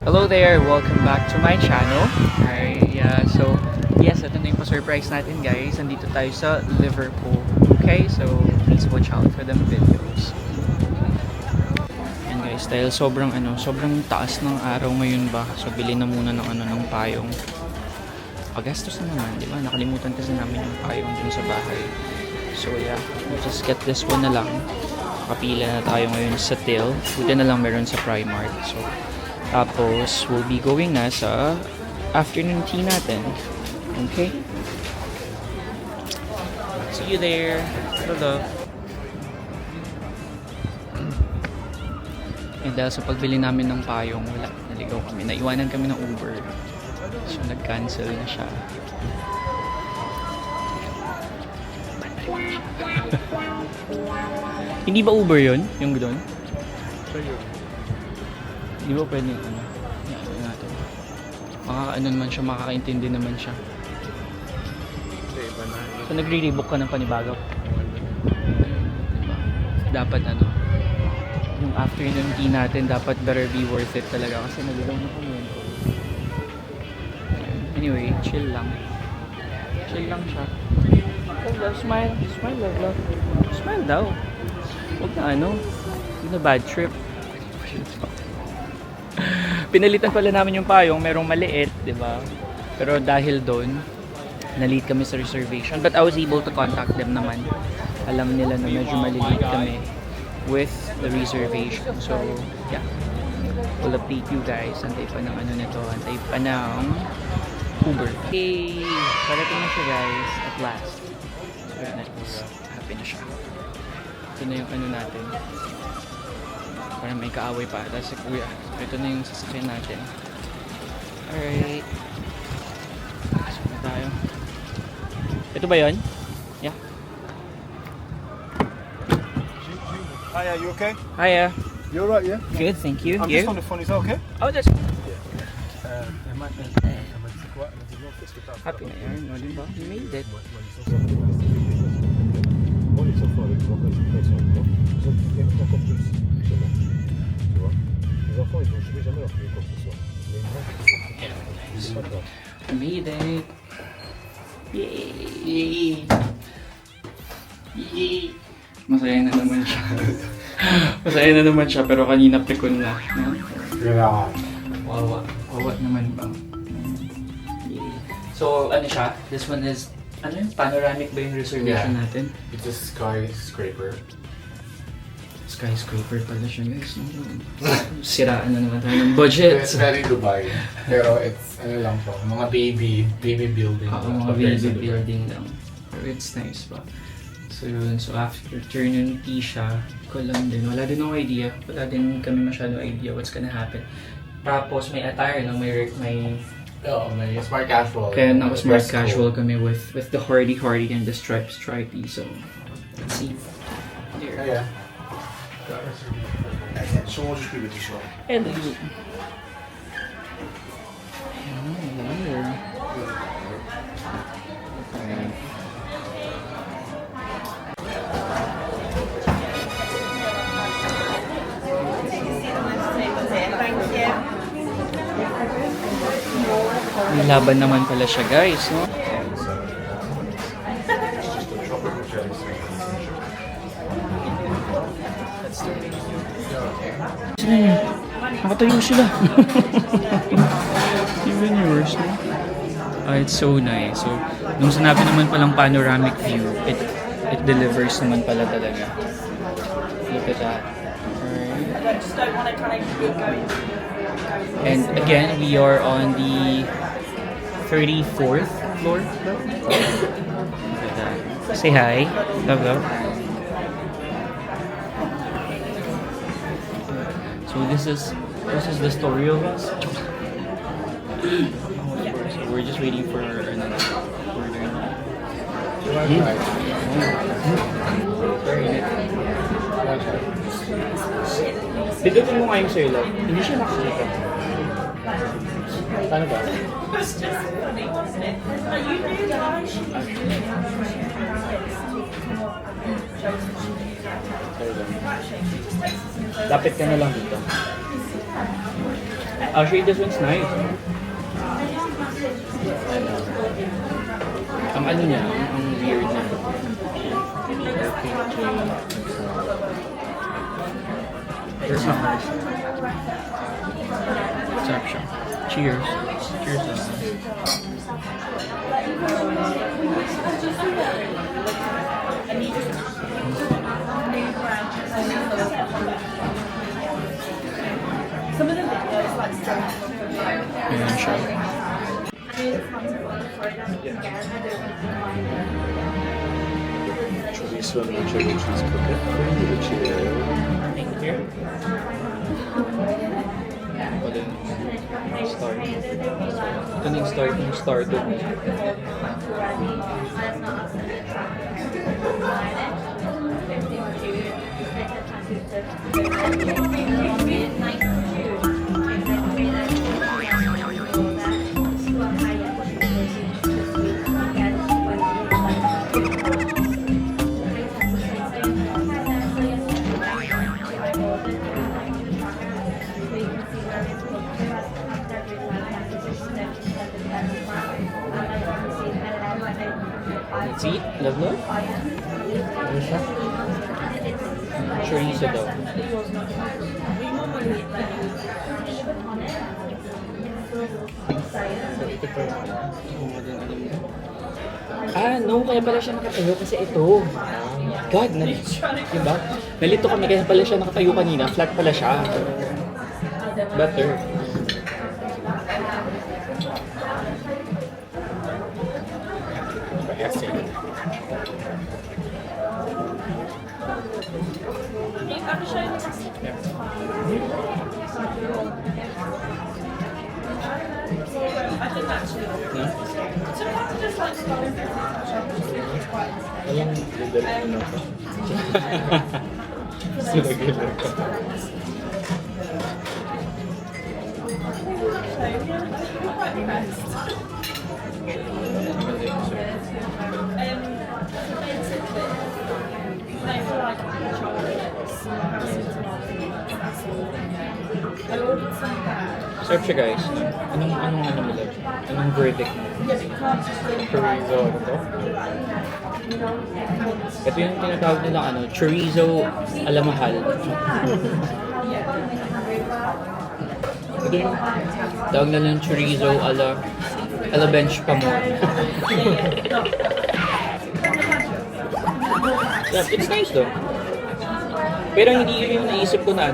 Hello there! Welcome back to my channel. So yes, ito na yung pa-surprise natin guys. Nandito tayo sa Liverpool. Okay, so please watch out for them videos. And guys, dahil sobrang taas ng araw ngayon ba, so bili na muna ng payong. Pagastos na naman, di ba? Nakalimutan kasi namin yung payong dun sa bahay. So yeah, we'll just get this one na lang. Kapila na tayo ngayon sa Till. Buti na lang meron sa Primark. So tapos, we'll be going na sa afternoon tea natin. Okay? See you there. Hello. And dahil sa pagbili namin ng payong, wala. Naligaw kami. Naiwanan kami ng Uber. So, nag-cancel na siya. Hindi ba Uber yun? Yung doon? Di ba pwede yan natin. Makakaano naman siya, makakaintindi naman siya. So nagre-rebook ka ng panibago. Dapat yung afternoon tea natin dapat better be worth it talaga kasi naligaw na kami. Anyway, chill lang. Chill lang siya. Smile. Smile, love. Smile daw. Huwag na hindi na bad trip. Pinalitan pala namin yung payong, merong maliit, di ba? Pero dahil doon, na-late kami sa reservation. But I was able to contact them naman. Alam nila na medyo malilate kami with the reservation. So, yeah. We'll update you guys. Antay pa ng nito. Antay pa ng Uber. Hey! Parating na siya guys. At last. Very nice. Happy na siya. Ito na yung natin. Parang may kaaway pa. Tapos si Kuya, ito na yung sasakyan natin. Alright. Pasok na tayo. Ito ba yun? Yeah. Hiya, you okay? Hiya. You alright, yeah? Good, thank you. I'm You? just on the phone, is that okay? Oh, that's Happy happy na yun. No, diba? You made it. Made it. Yay! Yay! Masaya na naman siya. Masaya na naman siya pero kanina pikon na. No? Wawa naman ba? Yay. So siya? This one is panoramic ba yung reservation natin? It's a skyscraper. Skyscraper pala siya guys. Siraan na naman tayo ng budget. It's very Dubai. Pero it's lang po, mga baby building. Mga baby building lang. Pero it's nice pa. So yun, so after afternoon tea siya, ko lang din. Wala din akong idea. Wala din kami masyadong idea what's gonna happen. Tapos may attire lang, may may smart casual. kaya ako smart casual kami with the hardy and the stripey. So let's see. Here. Yeah. Sûrement juste le t-shirt. Hello. May laban naman pala siya guys, no? Nakatayo sila. Even yours, no? It's so nice. So, nung sinabi naman palang panoramic view, it delivers naman pala talaga. Look at that. And again, we are on the 34th floor. Look at that. Say hi. Love. So this is the story of us. So we're just waiting for another order. Bidutin mo nga yung sa'yo, love. Hindi siya nakakita. Paano ba? Lapit ka na lang dito. Actually, this one's nice. Ang ano niya, ang weird na. There's not nice. Sarap siya. Cheers. Cheers lang. Ayan siya. Chorizo and chili cheese cookie. Thank you. Ito din. Start. Ito na yung start ng starter. Let's eat. Love. Ano siya? Chorizo daw. No, kaya pala siya nakatayo kasi ito. God, diba? Nalito kami kaya pala siya nakatayo kanina. Flat pala siya. Better. Alam, ganda ano ko. Sinagila ko. Sarap siya guys. Anong ano mo lang? Anong verdict mo? Chorizo, ano to? Ito yung tinatawag nila chorizo alamahal. Ito yung tawag nila ng chorizo ala bench pa mo. Yeah, it's nice though. Pero hindi yun yung naisip ko na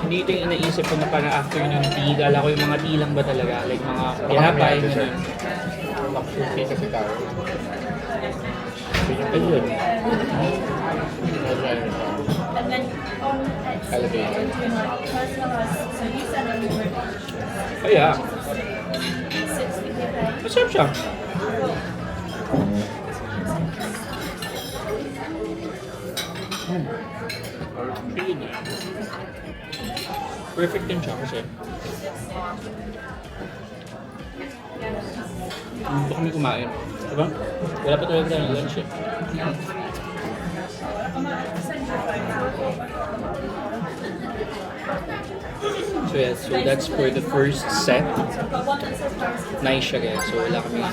hindi ito yung naisip ko na parang afternoon tea. Kala ko yung mga tea lang ba talaga? Like mga tinapay. Luxury kasi tayo. Ayun. Elevator. Oh yeah. Masarap siya. Perfect din siya kasi dito kami kumain. Diba? Wala pa talaga ng lunch eh. So yeah, so that's for the first set. Nice siya guys. So wala kami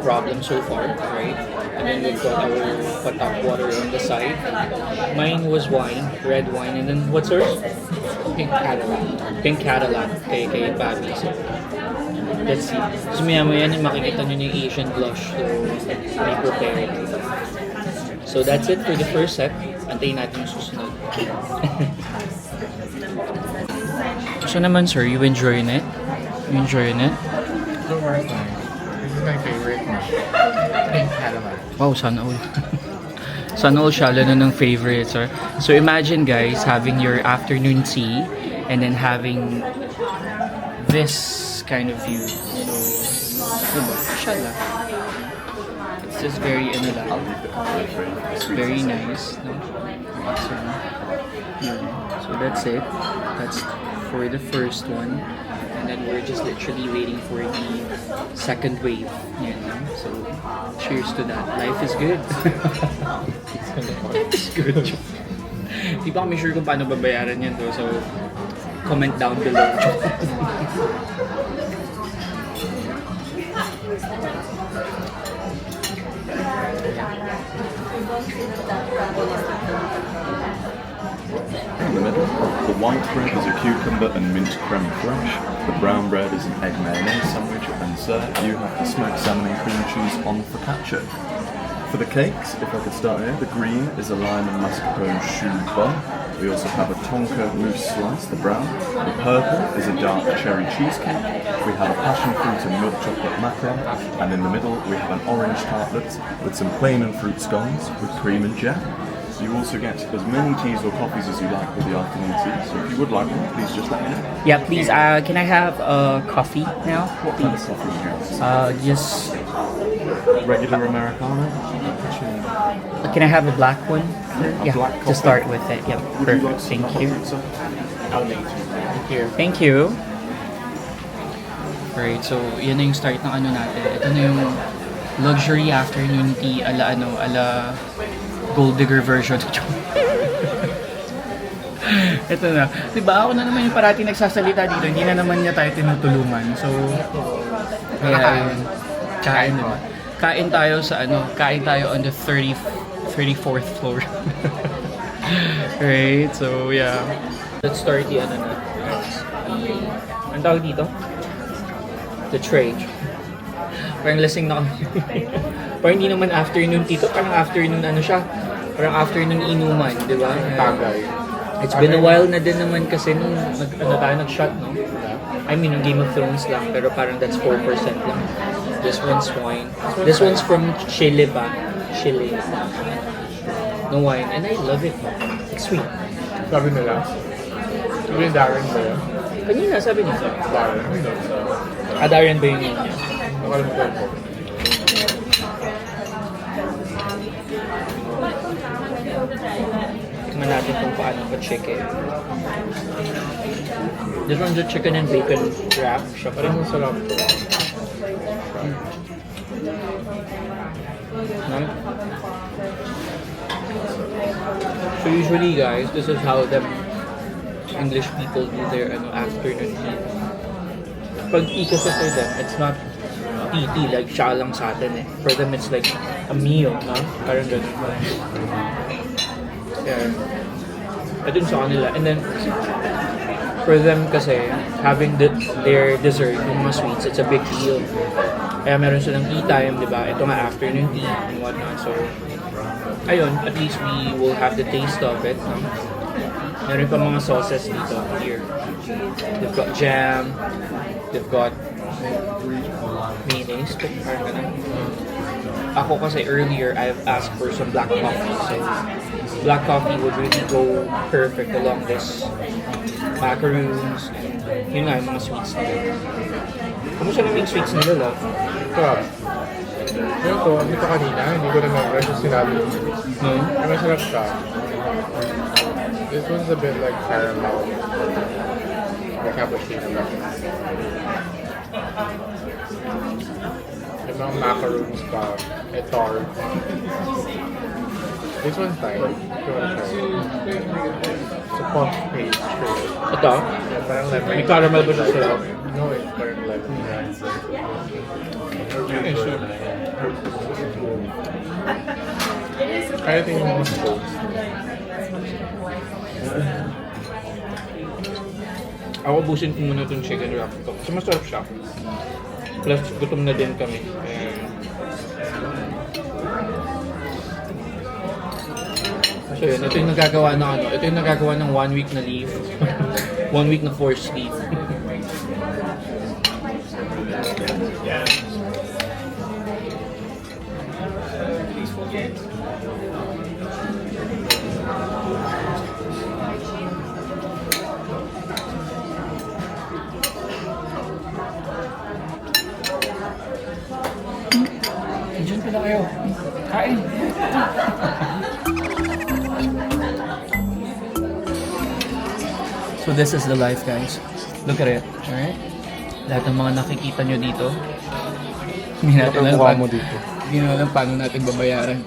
problem so far, right? And then we've got our patak water on the side. Mine was wine, red wine, and then what's yours? Pink Cadillac. Pink Cadillac kay Papi. So, let's see. So maya-maya makikita nyo yung Asian blush. So, be prepared. So that's it for the first set. Antayin natin yung susunod. So naman sir, you enjoying it? You enjoying it? The worst one. This is my favorite one. Pink Cadillac. Wow, sana all. Sana all siya, lalo ng favorite, sir. So imagine guys, having your afternoon tea and then having this kind of view. So, diba? Siya lang. It's just very, it's very nice. No? So, yun. So that's it. That's for the first one. And then we're just literally waiting for the second wave. Yan, no? So, cheers to that. Life is good. Life is good. Di pa kami sure kung paano babayaran yan though. So, comment down below. In the middle, the white bread is a cucumber and mint creme fraiche. The brown bread is an egg mayonnaise sandwich, and sir, you have the smoked salmon and cream cheese on focaccia. For the cakes, if I could start here, the green is a lime and mascarpone choux bun. We also have a tonka mousse slice, the brown. The purple is a dark cherry cheesecake. We have a passion fruit and milk chocolate macaron. And in the middle, we have an orange tartlet with some plain and fruit scones with cream and jam. You also get as many teas or coffees as you like with the afternoon tea. So if you would like one, please just let me know. Yeah, please. Can I have coffee now? What kind of coffee would you like? Just Regular Americano? can I have a black one? Yeah, black to coffee? start with it. Yep, Would you perfect. like some Thank you. coffee, sir? I'll make it. Thank you. Thank you. Alright, so yan na yung start ng ano natin. Ito na yung luxury afternoon tea ala gold digger version. Ito na. Diba ako na naman yung parati nagsasalita dito. Hindi na naman niya tayo tinutulungan. So, kaya yun. Kain naman. Kain tayo sa kain tayo on the 34th floor. Right? So, yeah. Let's start the ang tawag dito? The tray. Parang lasing na kami. Parang hindi naman afternoon dito. Parang afternoon siya. Parang afternoon inuman, di ba? Tagay. It's been a while na din naman kasi nung tayo nag-shot, no? I mean, yung Game of Thrones lang, pero parang that's 4% lang. This one's wine. This one's from Chile pa. Chile. No wine. And I love it. It's sweet. Sabi nila. Sabi ni Darren ba yun? Kanina, sabi niya. Darren. Darren ba yun niya? Nakalimutan ko. Tingnan natin kung paano pa chicken. This one's a chicken and bacon wrap. Siya pa rin. Parang masarap to. No? So usually guys, this is how the English people do their afternoon tea. Pag tea kasi for them, it's not tea like siya lang sa atin eh. For them it's like a meal, no? Parang ganun. Yeah. Ito sa kanila. And then, for them kasi, having their dessert, yung mga sweets, it's a big deal. Kaya meron silang tea time, di ba? Ito nga afternoon tea and whatnot. So, ayun, at least we will have the taste of it. No? Meron pa mga sauces dito. Here. They've got jam. They've got mayonnaise. Parang ganun. Ako kasi earlier, I've asked for some black coffee. So, black coffee would really go perfect along this macaroons. Yun nga, yung mga sweets nila. Kamusta naman yung sweets nila, love? Sarap. Yun to, hindi pa kanina, hindi ko remember kung sinabi mo. No? Ay, masarap siya. This one's a bit like caramel. The cappuccino. Yung mga macaroons pa. Etar. This one's nice. If you wanna try it. It's a puff pastry. Ito? Yeah, parang lemon. May caramel ba siya sila? No, it's parang lemon. Okay, sure. Kaya tingin mo mas gold. Ako ubusin ko muna itong chicken wrap ito. Kasi masarap siya. Plus, gutom na din kami. So yun, ito yung nagagawa ng ito yung nagagawa ng 1 week na leave. 1 week na forced leave. Diyan pala kayo. Kain. So this is the life, guys. Look at it. Alright? Lahat ng mga nakikita nyo dito. Hindi natin alam Mukha mo dito. Hindi natin alam paano natin babayaran.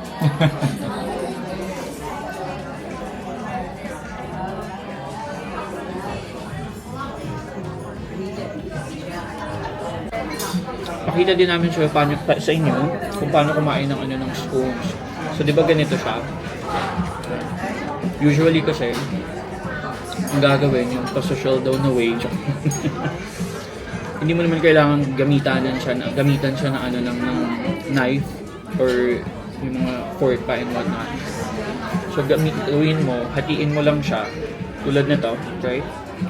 pakita din namin siya paano, sa inyo kung paano kumain ng ano ng scones. So, di ba ganito siya? Usually kasi, ang gagawin yung pa-social daw na way. Hindi mo naman kailangan gamitan siya ng ano ng knife or yung mga fork pa and whatnot. So gawin mo, hatiin mo lang siya tulad nito, right?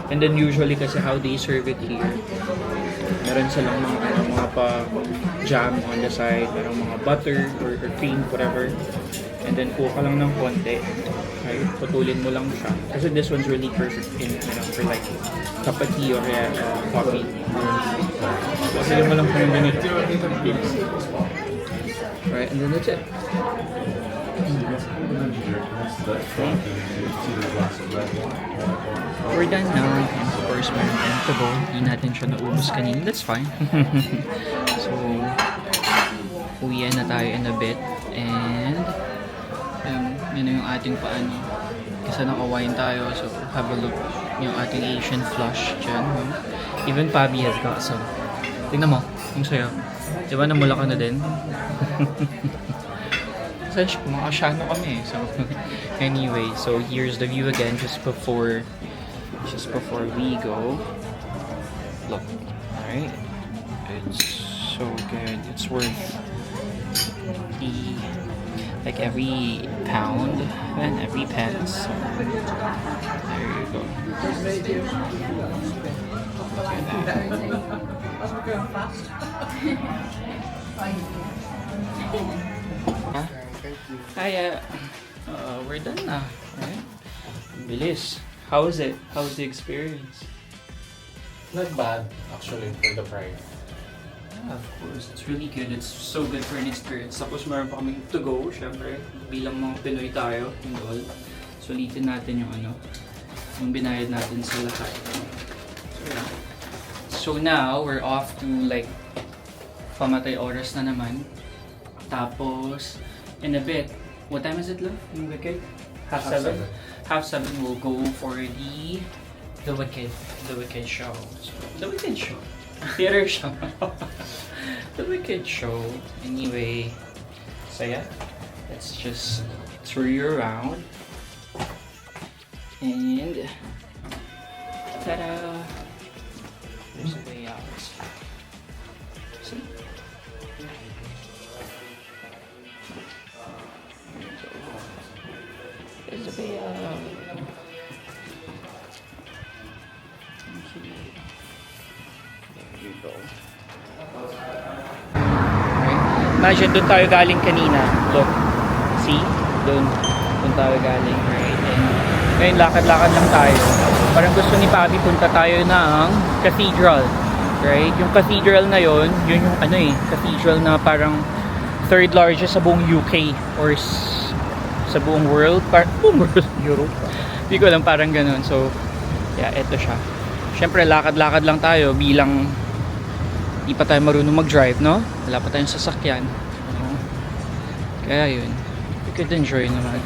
And then usually kasi how they serve it here, meron silang mga pa jam on the side, merong mga butter or cream, whatever. And then kuha ka lang ng konti. Okay? Putulin mo lang siya. Kasi this one's really perfect for like cup of tea or coffee. Putulin mo lang kung ganito. Right, and then that's it. We're done now. And of course, meron tayong to go. Hindi natin siya naubos kanina. That's fine. So, uwian na tayo in a bit. And, yun na yung ating paano. Kasi naka-wine tayo. So, have a look. Yung ating Asian flush dyan. Even Fabi has got some. Tingnan mo. Yung sayo. Diba namula ka na din? Kasi mga asyano kami. So, anyway. So, here's the view again just before we go. Look. Alright. It's so good. It's worth like every pound and every pence. So, there you go. Huh? Hi, we're done na, right? Bilis. How is it? How's the experience? Not bad, actually, for the price. Yeah, of course. It's really good. It's so good for an experience. Tapos meron pa kami to go, syempre. Bilang mga Pinoy tayo, and all. Sulitin natin yung yung binayad natin sa lahat. So, yeah. So now, we're off to like, pamatay oras na naman. Tapos, in a bit, what time is it, love? Yung Wicked? Half seven? Half seven, we'll go for the Wicked show. So, the Wicked show. Theater show. The Wicked show. Anyway, so yeah, let's just tour you around. And, ta-da! There's a way out. See? There's a way out. There you go. Imagine, doon tayo galing kanina. Look. See? Doon tayo galing, right? And ngayon, lakad-lakad lang tayo. Parang gusto ni Papi punta tayo ng cathedral. Right? Yung cathedral na yun yung cathedral na parang third largest sa buong UK or sa buong world. Buong world, Europe. Hindi ko alam, parang ganun. So, yeah, eto siya. Siyempre, lakad-lakad lang tayo bilang di pa tayo marunong mag-drive, no? Wala pa tayong sasakyan. Kaya yun. We could enjoy naman.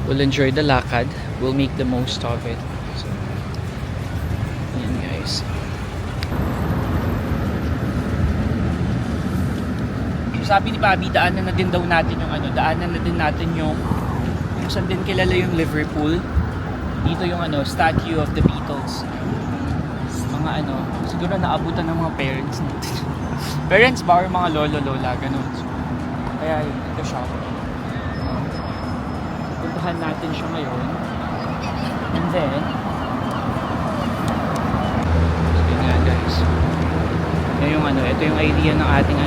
We'll enjoy the lakad. We'll make the most of it. So, yan guys. Sabi ni Bobby, daanan na din daw natin yung daanan na din natin yung saan din kilala yung Liverpool. Dito yung statue of the Beatles. Mga siguro naabutan ng mga parents natin. Parents ba or mga lolo-lola, ganun. So, kaya yun, ito siya. Puntahan natin siya ngayon. And then, so yun nga guys. Yan yung ito yung idea ng ating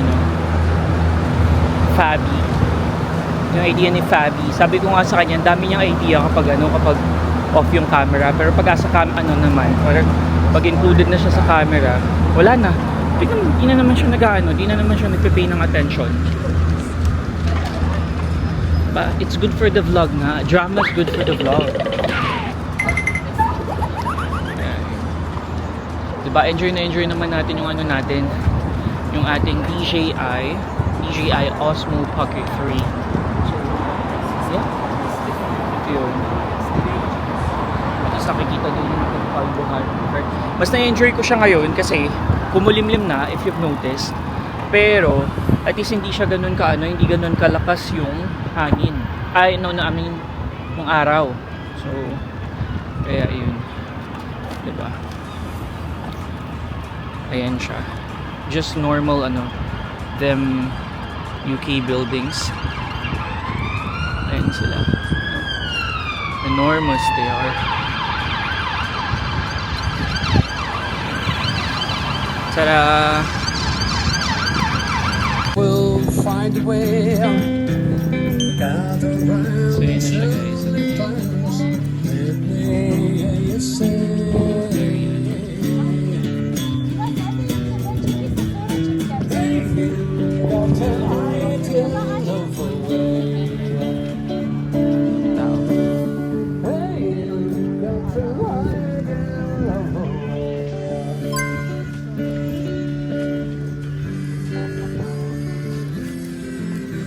Fabi. Yung idea ni Fabi. Sabi ko nga sa kanya, dami niyang idea kapag off yung camera. Pero pag sa naman, or pag included na siya sa camera, wala na. Di na naman siya di na naman siya nagpe-pay ng attention. But it's good for the vlog nga. Drama's good for the vlog. Diba, enjoy naman natin yung natin. Yung ating DJI Osmo Pocket 3. So, yeah. Ito yun. Tapos nakikita din yung carbohydrate. Mas na-enjoy ko siya ngayon kasi kumulimlim na, if you've noticed. Pero, at least hindi siya ganun hindi ganun kalakas yung hangin. Nung araw. So, kaya yun. Diba? Ayan siya. Just normal, them UK buildings. Ayan sila. Enormous they are. Tara! We'll find a way. Gather round. So yun na siya, guys.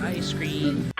Ice cream.